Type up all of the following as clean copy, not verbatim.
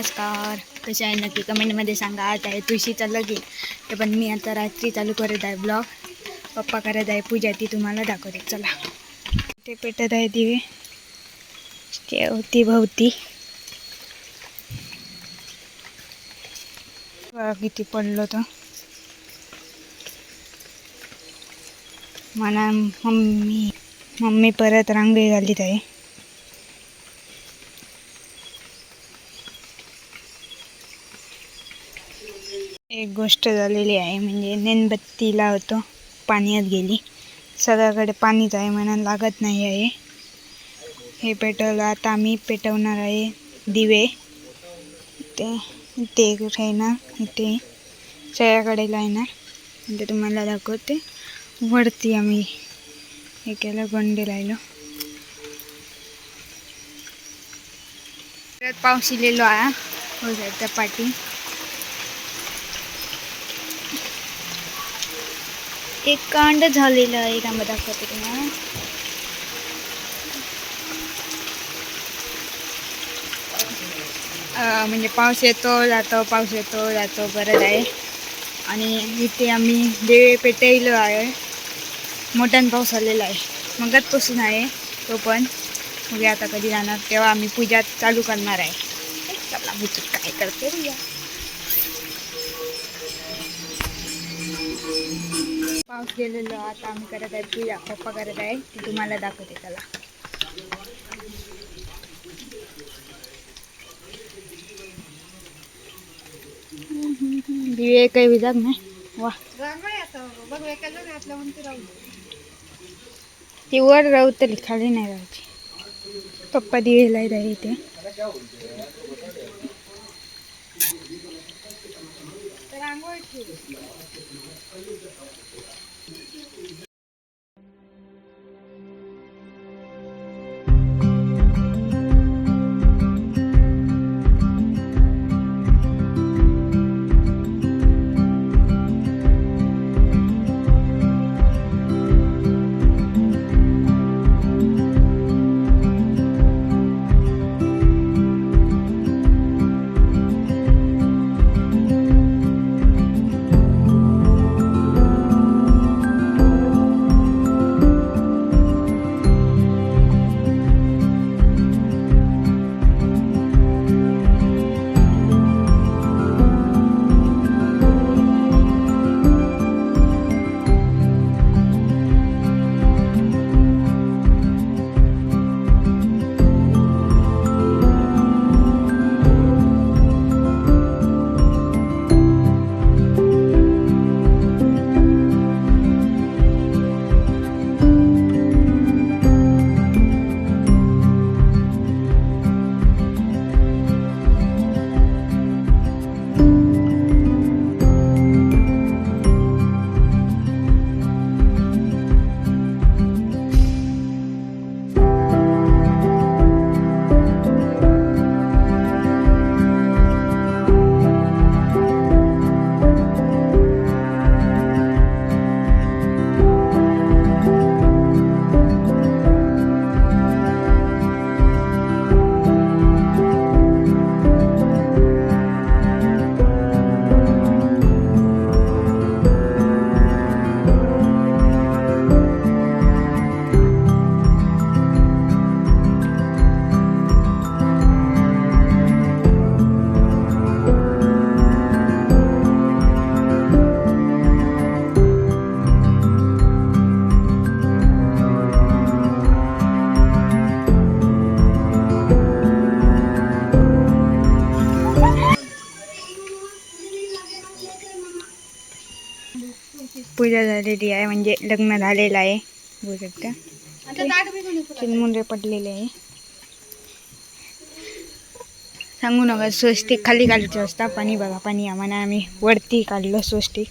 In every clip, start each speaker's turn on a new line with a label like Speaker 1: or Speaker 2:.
Speaker 1: नमस्कार, कशा आहे नक्की कमेंटमध्ये सांगा. आज आहे तुळशीचा लगीन. ते पण मी आता रात्री चालू करत आहे ब्लॉग. पप्पा करत आहे पूजा, ती तुम्हाला दाखवते. चला, ते पेटत आहे दिवे अवती भवती. बघा किती पडलो तर. मला मम्मी परत रांगोळी घालीत आहे. एक गोष्ट झालेली आहे, म्हणजे मेणबत्ती लावतो पाण्यात गेली. सगळ्याकडे पाणीच आहे म्हणून लागत नाही आहे. हे पेटवलं. आता आम्ही पेटवणार आहे दिवे. ते राहणार इथे सगळ्याकडे लावणार. ते तुम्हाला दाखवते. वरती आम्ही हे केलं, गोंडे लावलो. परत पाऊस इलेलो आहे हो जायच्या पाठी. एक कांड झालेलं आहे का मग दाखवते तुम्हाला. म्हणजे पाऊस येतो जातो, पाऊस येतो जातो करत आहे. आणि इथे आम्ही देवे पेटवलं आहे. मोठ्यानं पाऊस आलेला आहे, मगतपासून आहे तो पण. म्हणजे आता कधी जाणार तेव्हा आम्ही पूजा चालू करणार आहे. चला बुचूक काय करते बघूया. पाऊस गेलेलो. आता आम्ही करत आहे पूजा. पप्पा करत आहे, ती तुम्हाला दाखवते. चला, दिवे काही विजाग नाही. वा, ती वर राहू तरी खाली नाही राहायची. पप्पा दिवे लाईत आहे इथे. पूजा झालेली आहे, म्हणजे लग्न झालेलं आहे. बघू शकता चिनमुंडे पडलेले आहे. सांगू नका, स्वस्तिक खाली काढायचं असतं. पाणी बघा, पाणी आम्हाला आम्ही वरती काढलं स्वस्तिक.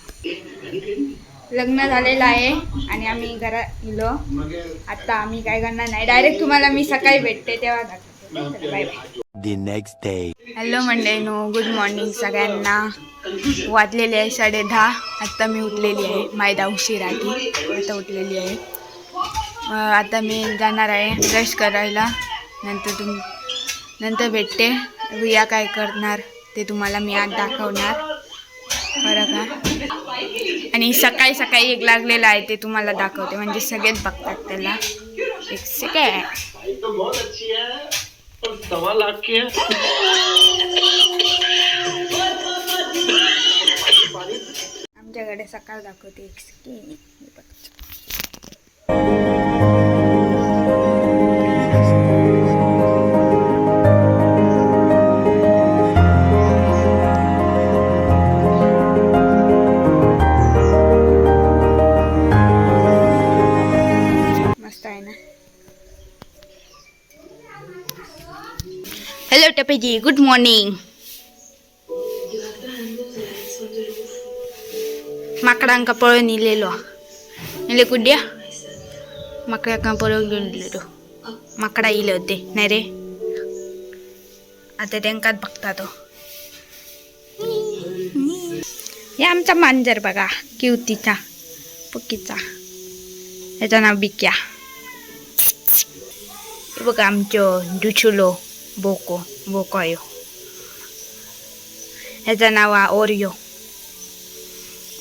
Speaker 1: लग्न झालेलं आहे आणि आम्ही घरात गेलो. आता आम्ही काय करणार नाही, डायरेक्ट तुम्हाला मी सकाळी भेटते तेव्हा दाखवते. Bye bye. हॅलो मंडळीनो, गुड मॉर्निंग सगळ्यांना. वाजलेले आहे 10:30. आत्ता मी उठलेली आहे. मायदा उशीर आधी आता उठलेली आहे. आता मी जाणार आहे ब्रश करायला. नंतर भेटते. भैया काय करणार ते तुम्हाला मी आज दाखवणार बरं का. आणि सकाळी सकाळी एक लागलेला आहे ते तुम्हाला दाखवते म्हणजे सगळेच बघतात त्याला. एक सेकंड. आमच्याकडे सकाळ दाखवते एक सेकंड. मस्त आहे ना. हॅलो टपेजी, गुड मॉर्निंग. माकडांका पळून इलेलो इले कुड्या माकडांका पळून गेलेलो. माकडा इले होते नाही रे, आता त्यांकाच बघता तो. हे आमचा मांजर बघा, किवतीचा पक्कीचा, याचं नाव बिक्या. हे बघा आमचं डुचुलो बोको बोकायो, ह्याचं नाव आहे ओरियो.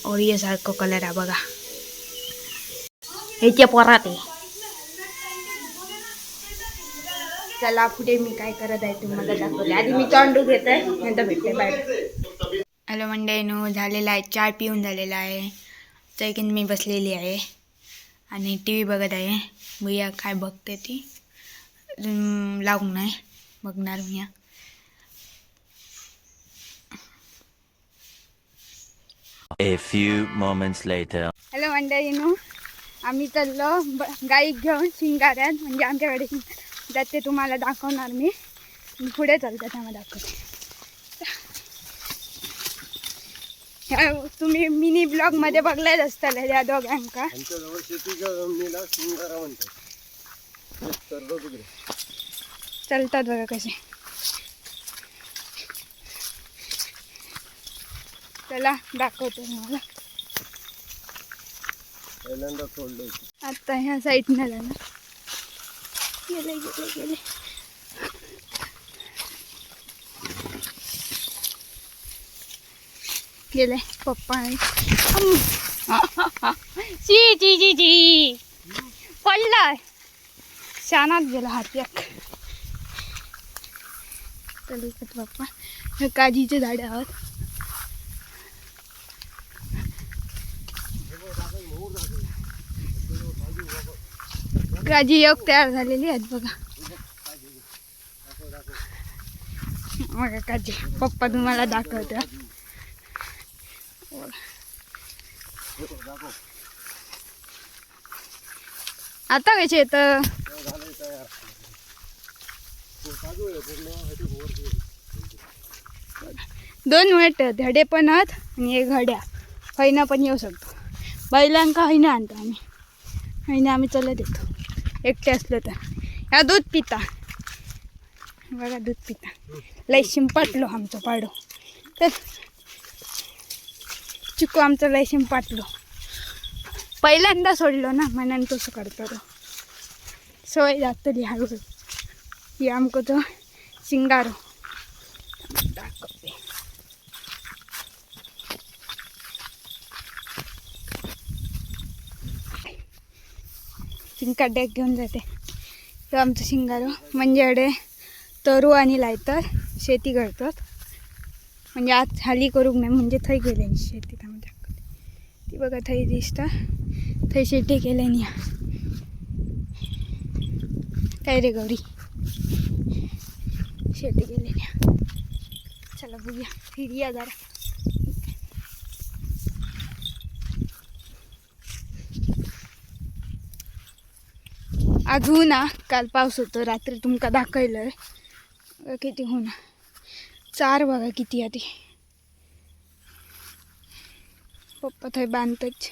Speaker 1: ओरियो सारखं कलर आहे बघा. ह्याच्या पोरात आहे. चला पुढे मी काय करत आहे तुम्हाला दाखवते. आधी मी तोंडू घेते नंतर भेटते. बाय. हॅलो मंडळीनो, झालेला आहे चहा पिऊन झालेला आहे. चैकीन मी बसलेली आहे आणि टी व्ही बघत आहे. भैया काय बघते ती लागून नाही बघणार मी.
Speaker 2: A few moments later.
Speaker 1: Hello मंडळीनो, आम्ही चाललो गाई घेऊन शिंगाऱ्यात, म्हणजे आमच्याकडे जाते तुम्हाला दाखवणार मी. पुढे चालतं त्यामुळे दाखवते. तुम्ही मिनी ब्लॉग मध्ये बघलाच असताल या दोघांका. चालतात बघा कसे. चला दाखवतो तुम्हाला. आता ह्या साईडनं झालं गेले गेले गेले. गेले पप्पा. ची ची ची ची पडलाय. शानात गेला हात्याक. चलत पप्पा. काजीचे झाडे आहोत. काजी योग तयार झालेली आहेत बघा. बघा काजी. पप्पा तुम्हाला दाखवत्या. आता कसे येत. दोन मिनिट धडे पण आहेत आणि एक घड्या हैना पण येऊ शकतो. बैलांका हैना आणतो आम्ही. हैना आम्ही चालत येतो एकटे असलो तर. ह्या दूध पिता बघा, दूध पिता. लय शिंपाटलो आमचं पाडो. तर चिकू आमचं लय शिंपाटलो. पहिल्यांदा सोडलो ना म्हणून तसं करतो तो. सवय जातली हळूहळू. ही आमको तो शिंगारो दाखवते. चिंकाड्याक घेऊन जाते. तो आमचं शिंगारो. म्हणजे अडे तरू आणि लायतर शेती करतात. म्हणजे आज हाली करूक नाही, म्हणजे थंय गेले शेती. ती बघा थंय दिसता, थंय शेती केले नाही. काय रे गौरी, शेती केले नाही. चला बघूया, फिरूया जरा. आज हो ना, काल पाऊस होतो. रात्री तुमका दाखवलं किती हो ना. चार बघा किती आधी. पप्पा थंय बांधतच.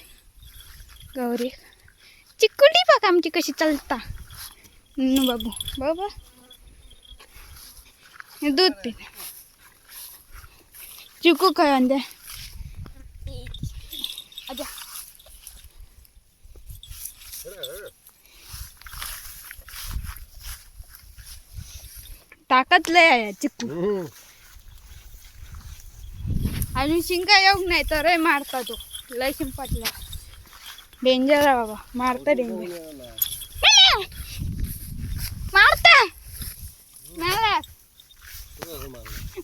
Speaker 1: गौरी चिकुली बघा आमची कशी चालता. बाबू बाबा दूध पी. चिकू काय आणते. ताकद लय आहे चिक्कू. अजून शिंका येऊक नाही तर मारता तो लय शिंपातला डेंजर आहे बाबा. मारता डेंजर मारता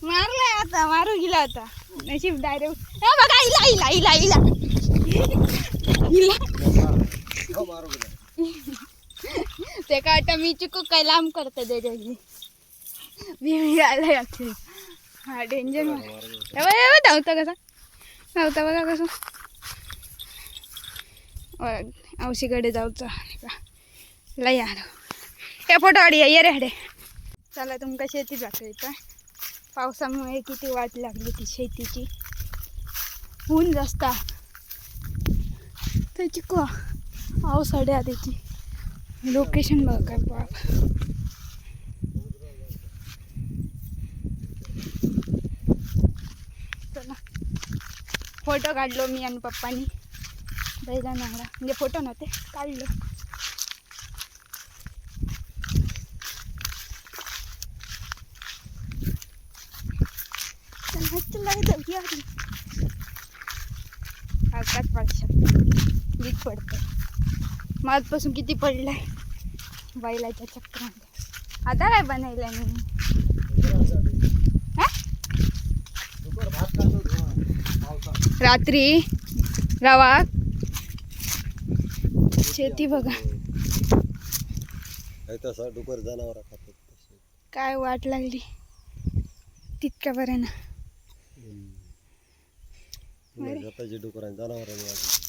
Speaker 1: मारलाय आता मारू गेला आता नशीब डायरेक्ट बघा इला इला इला इला इला ते का आता मी चिकू काय लांब करते त्याच्याशी मी आलाय ऍक्च्युली. हा डेंजर धावता कसा धावता बघा कसं औशीकडे जाऊचा लय आलो हे फोटो आडी ये रे हडे. चला तुमका शेती जातो इथं. पावसामुळे किती वाट लागली ती शेतीची. ऊन जास्त तर चिकू पावसाडे आधीची लोकेशन बघ काय बाप. चला फोटो काढलो मी आणि पप्पानी बैला नांगरा म्हणजे फोटो नव्हते काढलो. आकाश पडशात वीज पडतं. माझपासून किती पडलाय बैलाच्या चक्रामध्ये. आता काय बनायला मी रात्री रवा शेती बघा
Speaker 3: डुकर जनावर खातात.
Speaker 1: काय वाट लागली तितक्या बरं ना.
Speaker 3: स्वतःची डुकर जनावरांनी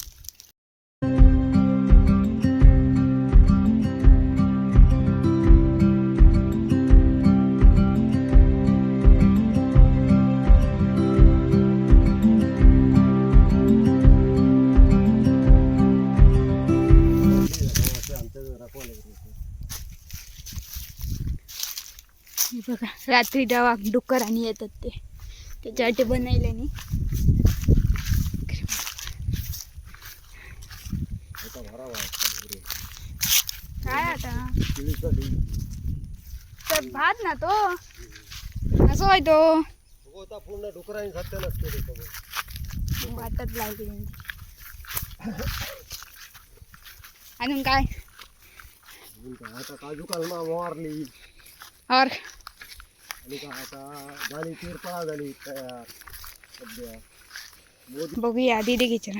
Speaker 1: बघा रात्री डवा डुकर आणि येतात ते त्याच्यासाठी बनवले नाही. काय आता तर भात ना तो असं होय तो
Speaker 3: पूर्ण डुकरांनी सत्यालाच केले
Speaker 1: भातात लागली. अजून काय
Speaker 3: आता काजू कलमा मारली
Speaker 1: और
Speaker 3: आणि का आता झाली तिरपळा झाली तयार सध्या.
Speaker 1: बघूया दीदी किचन.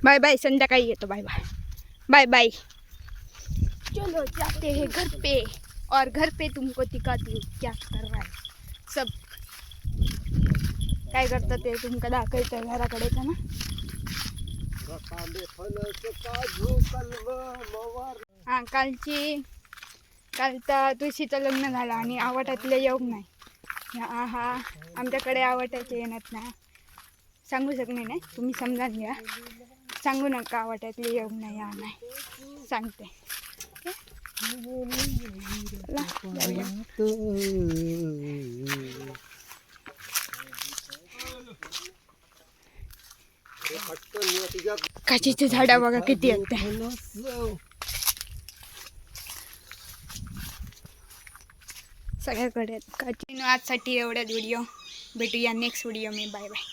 Speaker 1: बाय बाय संध्याकाळी येतो. Bye bye bye bye. चलो जाते हैं घर पे और घर पे तुमको दिखाती हूँ क्या कर रहा है सब. काय करतात ते तुमका दाखवायचं घराकडे ना. हा काल तर तुळशीचं लग्न झालं आणि आवटातले योग नाही. हा आमच्याकडे आवटायचे येणार ना सांगू शकणे नाही. तुम्ही समजान घ्या. सांगू नका आवटातले योग नाही या नाही सांगते. काचीचे झाडं बघा किती आहेत ते सगळ्याकडे. काची आजसाठी एवढ्याच व्हिडिओ. भेटूया नेक्स्ट व्हिडिओ मी. Bye bye.